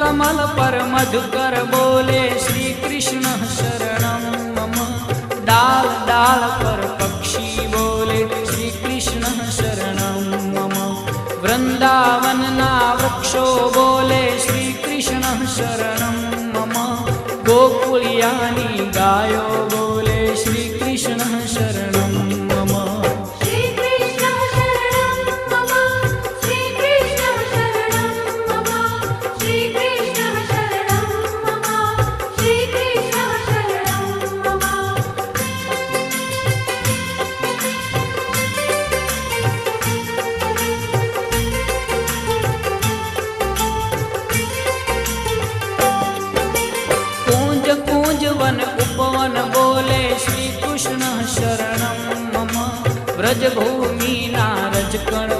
कमल पर मधुकर बोले श्री कृष्ण शरणं मम। डाल डाल पर पक्षी बोले श्री कृष्ण शरणं मम। वृंदावन ना वृक्षो बोले श्री कृष्ण शरणं मम। गोकुलियानी गायो बोले श्री कृष्ण शरणं मम। श्री कृष्ण शरणं मम। श्री कृष्ण शरणं मम। श्री कृष्ण शरणं मम। श्री कृष्ण शरणं मम। कूंज कूंज वन उपवन बोले श्री कृष्ण शरणं मम। व्रज भूमि नारज कण